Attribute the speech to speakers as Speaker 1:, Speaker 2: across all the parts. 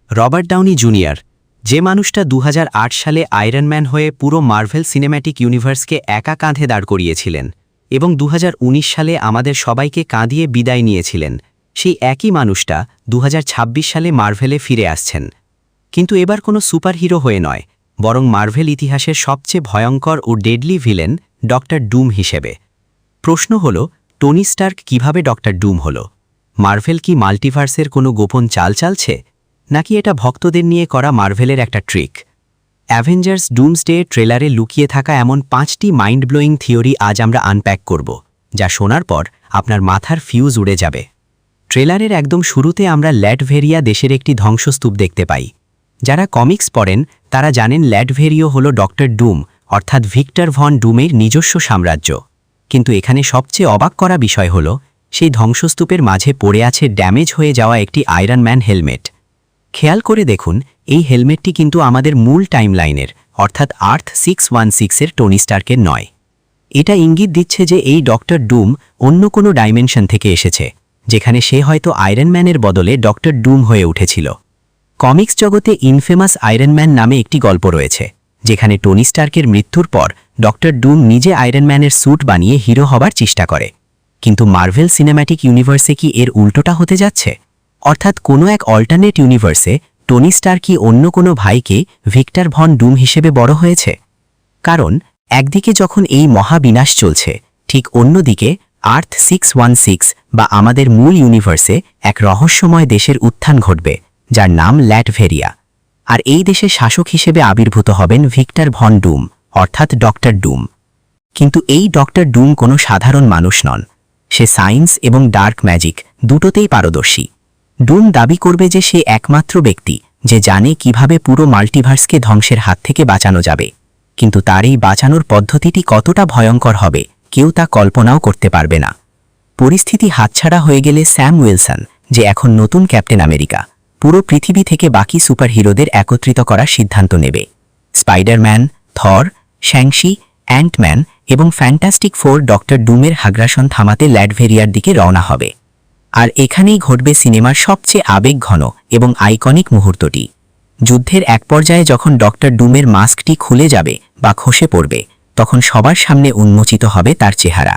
Speaker 1: Robert Downey junior, যে মানুষটা 2008 সালে আয়রন ম্যান হয়ে পুরো মার্ভেল সিনেম্যাটিক ইউনিভার্সকে একা কাঁধে দাঁড় করিয়েছিলেন এবং 2019 সালে আমাদের সবাইকে কাঁদিয়ে বিদায় নিয়েছিলেন, সেই একই মানুষটা 2026 সালে মার্ভেলে ফিরে আসছেন। কিন্তু এবার কোনো সুপারহিরো হয়ে নয়, বরং মার্ভেল ইতিহাসের সবচেয়ে ভয়ঙ্কর ও ডেডলি ভিলেন ডক্টর ডুম হিসেবে। প্রশ্ন হল, টনি স্টার্ক কিভাবে ডক্টর ডুম হল? মার্ভেল কি মাল্টিভার্সের কোনো গোপন চাল চালছে, নাকি এটা ভক্তদের নিয়ে করা মার্ভেলের একটা ট্রিক? অ্যাভেঞ্জার্স ডুমসডে ট্রেলারে লুকিয়ে থাকা এমন 5টি মাইন্ড ব্লোয়িং থিওরি আজ আমরা আনপ্যাক করব, যা শোনার পর আপনার মাথার ফিউজ উড়ে যাবে। ট্রেলারের একদম শুরুতে আমরা ল্যাটভেরিয়া দেশের একটি ধ্বংসস্তূপ দেখতে পাই। যারা কমিক্স পড়েন তারা জানেন ল্যাটভেরিও হল ডক্টর ডুম অর্থাৎ ভিক্টর ভন ডুমের নিজস্ব সাম্রাজ্য। কিন্তু এখানে সবচেয়ে অবাক করা বিষয় হল, সেই ধ্বংসস্তূপের মাঝে পড়ে আছে ড্যামেজ হয়ে যাওয়া একটি আয়রন ম্যান হেলমেট। খেয়াল করে দেখুন, এই হেলমেটটি কিন্তু আমাদের মূল টাইমলাইনের অর্থাৎ আর্থ 616-এর টনি স্টার্কের নয়। এটা ইঙ্গিত দিচ্ছে যে এই ডক্টর ডুম অন্য কোনো ডাইমেনশন থেকে এসেছে, যেখানে সে হয়তো আয়রন ম্যানের বদলে ডক্টর ডুম হয়ে উঠেছিল। কমিক্স জগতে ইনফেমাস আয়রন ম্যান নামে একটি গল্প রয়েছে, যেখানে টনি স্টার্কের মৃত্যুর পর ডক্টর ডুম নিজে আয়রন ম্যানের স্যুট বানিয়ে হিরো হবার চেষ্টা করে। কিন্তু মার্ভেল সিনেম্যাটিক ইউনিভার্সে কি এর উল্টোটা হতে যাচ্ছে? অর্থাৎ কোনো এক অল্টারনেট ইউনিভার্সে টনি স্টার্ক কি অন্য কোনো ভাইকে ভিক্টর ভন ডুম হিসেবে বড় হয়েছে? কারণ একদিকে যখন এই মহাবিনাশ চলছে, ঠিক অন্যদিকে আর্থ 616 বা আমাদের মূল ইউনিভার্সে এক রহস্যময় দেশের উত্থান ঘটবে, যার নাম ল্যাটভেরিয়া। আর এই দেশের শাসক হিসেবে আবির্ভূত হবেন ভিক্টর ভন ডুম অর্থাৎ ডক্টর ডুম। কিন্তু এই ডক্টর ডুম কোনো সাধারণ মানুষ নন, সে সায়েন্স এবং ডার্ক ম্যাজিক দুটোতেই পারদর্শী। ডুম দাবি করবে যে সে একমাত্র ব্যক্তি যে জানে কিভাবে পুরো মাল্টিভার্সকে ধ্বংসের হাত থেকে বাঁচানো যাবে। কিন্তু তার এই বাঁচানোর পদ্ধতিটি কতটা ভয়ঙ্কর হবে কেউ তা কল্পনাও করতে পারবে না। পরিস্থিতি হাতছাড়া হয়ে গেলে স্যাম উইলসন, যে এখন নতুন ক্যাপ্টেন আমেরিকা, পুরো পৃথিবী থেকে বাকি সুপারহিরোদের একত্রিত করার সিদ্ধান্ত নেবে। স্পাইডারম্যান, থর, শ্যাংশি, অ্যান্টম্যান এবং ফ্যান্টাস্টিক ফোর ডক্টর ডুমের আগ্রাসন থামাতে ল্যাটভেরিয়ার দিকে রওনা হবে। আর এখানেই ঘটবে সিনেমার সবচেয়ে আবেগঘন এবং আইকনিক মুহূর্তটি। যুদ্ধের এক পর্যায়ে যখন ডক্টর ডুমের মাস্কটি খুলে যাবে বা খসে পড়বে, তখন সবার সামনে উন্মোচিত হবে তার চেহারা।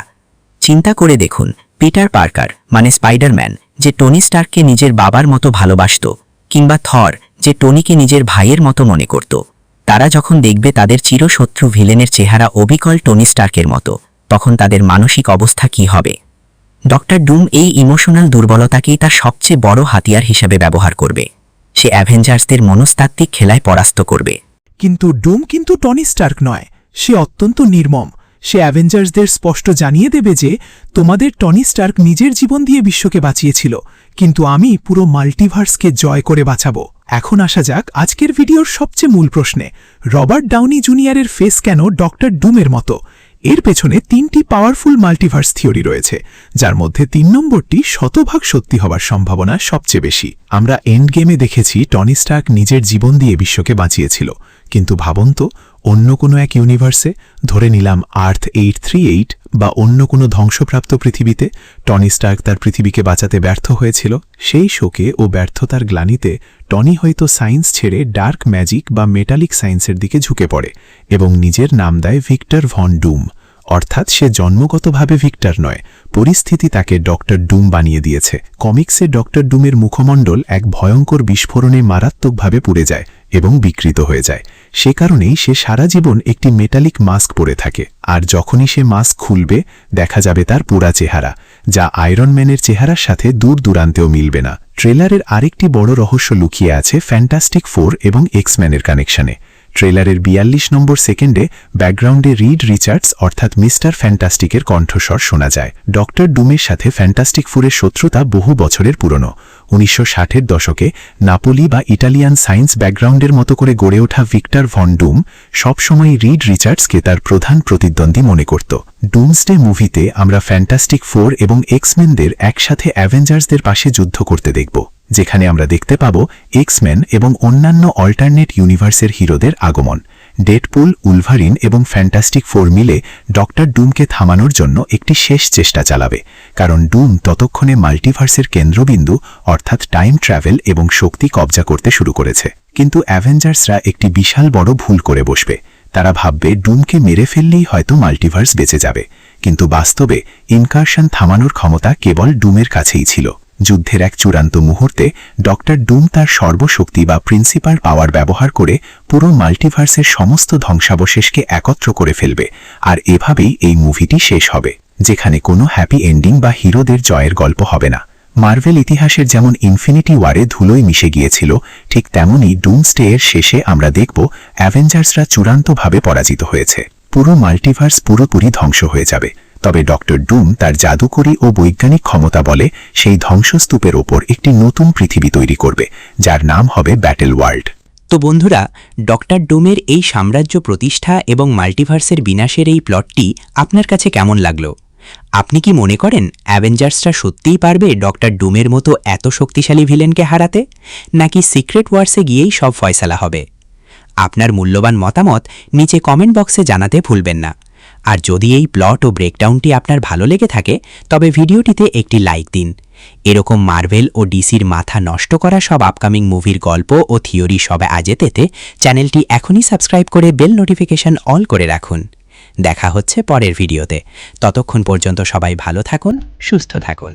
Speaker 1: চিন্তা করে দেখুন, পিটার পার্কার মানে স্পাইডারম্যান, যে টনি স্টার্ককে নিজের বাবার মতো ভালোবাসত, কিংবা থর, যে টনিকে নিজের ভাইয়ের মতো মনে করত, তারা যখন দেখবে তাদের চিরশত্রু ভিলেনের চেহারা অবিকল টনি স্টার্কের মতো, তখন তাদের মানসিক অবস্থা কি হবে? ডক্টর ডুম এই ইমোশনাল দুর্বলতাকেই তার সবচেয়ে বড় হাতিয়ার হিসেবে ব্যবহার করবে। সে অ্যাভেঞ্জার্সদের মনস্তাত্ত্বিক খেলায় পরাস্ত করবে।
Speaker 2: কিন্তু ডুম কিন্তু টনি স্টার্ক নয়, সে অত্যন্ত নির্মম। সে অ্যাভেঞ্জার্সদের স্পষ্ট জানিয়ে দেবে যে তোমাদের টনি স্টার্ক নিজের জীবন দিয়ে বিশ্বকে বাঁচিয়েছিল, কিন্তু আমি পুরো মাল্টিভার্সকে জয় করে বাঁচাবো। এখন আসা যাক আজকের ভিডিওর সবচেয়ে মূল প্রশ্নে, রবার্ট ডাউনি জুনিয়রের ফেস কেন ডক্টর ডুমের মতো? এর পেছনে 3টি পাওয়ারফুল মাল্টিভার্স থিওরি রয়েছে, যার মধ্যে 3 নম্বরটি শতভাগ সত্যি হবার সম্ভাবনা সবচেয়ে বেশি। আমরা এন্ড গেমে দেখেছি টনি স্টার্ক নিজের জীবন দিয়ে বিশ্বকে বাঁচিয়েছিল, কিন্তু ভাবুন তো, অন্য কোনো এক ইউনিভার্সে, ধরে নিলাম আর্থ 838 বা অন্য কোনো ধ্বংসপ্রাপ্ত পৃথিবীতে, টনি স্টার্ক তার পৃথিবীকে বাঁচাতে ব্যর্থ হয়েছিল। সেই শোকে ও ব্যর্থতার গ্লানিতে টনি হয়তো সায়েন্স ছেড়ে ডার্ক ম্যাজিক বা মেটালিক সায়েন্সের দিকে ঝুঁকে পড়ে এবং নিজের নাম দেয় ভিক্টর ভন ডুম। অর্থাৎ সে জন্মগতভাবে ভিক্টর নয়, পরিস্থিতি তাকে ডক্টর ডুম বানিয়ে দিয়েছে। কমিক্সে ডক্টর ডুমের মুখমণ্ডল এক ভয়ঙ্কর বিস্ফোরণে মারাত্মকভাবে পুড়ে যায় এবং বিকৃত হয়ে যায়। সে কারণেই সে সারা জীবন একটি মেটালিক মাস্ক পরে থাকে, আর যখনই সে মাস্ক খুলবে দেখা যাবে তার পুরা চেহারা, যা আয়রন ম্যানের চেহারার সাথে দূর দূরান্তেও মিলবে না। ট্রেলারের আরেকটি বড় রহস্য লুকিয়ে আছে ফ্যান্টাস্টিক ফোর এবং এক্সম্যানের কানেকশনে। ট্রেলারের 42 নম্বর সেকেন্ডে ব্যাকগ্রাউন্ডে রিড রিচার্ডস অর্থাৎ মিস্টার ফ্যান্টাস্টিকের কণ্ঠস্বর শোনা যায়। ডক্টর ডুমের সাথে ফ্যান্টাস্টিক ফোরের শত্রুতা বহু বছরের পুরনো। 1960-এর দশকে নাপোলি বা ইটালিয়ান সায়েন্স ব্যাকগ্রাউন্ডের মতো করে গড়ে ওঠা ভিক্টর ভন ডুম সবসময় রিড রিচার্ডসকে তার প্রধান প্রতিদ্বন্দ্বী মনে করত। ডুমসডে মুভিতে আমরা ফ্যান্টাস্টিক ফোর এবং এক্সম্যানদের একসাথে অ্যাভেঞ্জার্সদের পাশে যুদ্ধ করতে দেখব, যেখানে আমরা দেখতে পাব এক্সম্যান এবং অন্যান্য অল্টারনেট ইউনিভার্সের হিরোদের আগমন।
Speaker 3: ডেডপুল, উলভারিন এবং ফ্যান্টাস্টিক ফোর মিলে ডক্টর ডুমকে থামানোর জন্য একটি শেষ চেষ্টা চালাবে, কারণ ডুম ততক্ষণে মাল্টিভার্সের কেন্দ্রবিন্দু অর্থাৎ টাইম ট্রাভেল এবং শক্তি কবজা করতে শুরু করেছে। কিন্তু অ্যাভেঞ্জার্সরা একটি বিশাল বড় ভুল করে বসবে। তারা ভাববে ডুমকে মেরে ফেললেই হয়তো মাল্টিভার্স বেঁচে যাবে, কিন্তু বাস্তবে ইনকারশন থামানোর ক্ষমতা কেবল ডুমের কাছেই ছিল। যুদ্ধের এক চূড়ান্ত মুহূর্তে ডক্টর ডুম তার সর্বশক্তি বা প্রিন্সিপাল পাওয়ার ব্যবহার করে পুরো মাল্টিভার্সের সমস্ত ধ্বংসাবশেষকে একত্র করে ফেলবে, আর এভাবেই এই মুভিটি শেষ হবে, যেখানে কোনো হ্যাপি এন্ডিং বা হিরোদের জয়ের গল্প হবে না। মার্ভেল ইতিহাসের যেমন ইনফিনিটি ওয়ারে ধুলোয় মিশে গিয়েছিল, ঠিক তেমনই ডুমসডে এর শেষে আমরা দেখব অ্যাভেঞ্জার্সরা চূড়ান্তভাবে পরাজিত হয়েছে। পুরো মাল্টিভার্স পুরোপুরি ধ্বংস হয়ে যাবে। তবে ডক্টর ডুম তার জাদুকরী ও বৈজ্ঞানিক ক্ষমতা বলে সেই ধ্বংসস্তূপের ওপর একটি নতুন পৃথিবী তৈরি করবে, যার নাম হবে ব্যাটেল ওয়ার্ল্ড।
Speaker 1: তো বন্ধুরা, ডক্টর ডুমের এই সাম্রাজ্য প্রতিষ্ঠা এবং মাল্টিভার্সের বিনাশের এই প্লটটি আপনার কাছে কেমন লাগলো? আপনি কি মনে করেন অ্যাভেঞ্জার্সরা সত্যিই পারবে ডক্টর ডুমের মতো এত শক্তিশালী ভিলেনকে হারাতে, নাকি সিক্রেট ওয়ার্সে গিয়েই সব ফয়সালা হবে? আপনার মূল্যবান মতামত নিচে কমেন্ট বক্সে জানাতে ভুলবেন না। আর যদি এই প্লট ও ব্রেকডাউনটি আপনার ভালো লেগে থাকে, তবে ভিডিওটিতে একটি লাইক দিন। এরকম মার্ভেল ও ডিসির মাথা নষ্ট করা সব আপকামিং মুভির গল্প ও থিওরি সবে আজে পেতে চ্যানেলটি এখনই সাবস্ক্রাইব করে বেল নোটিফিকেশন অল করে রাখুন। দেখা হচ্ছে পরের ভিডিওতে। ততক্ষণ পর্যন্ত সবাই ভালো থাকুন, সুস্থ থাকুন।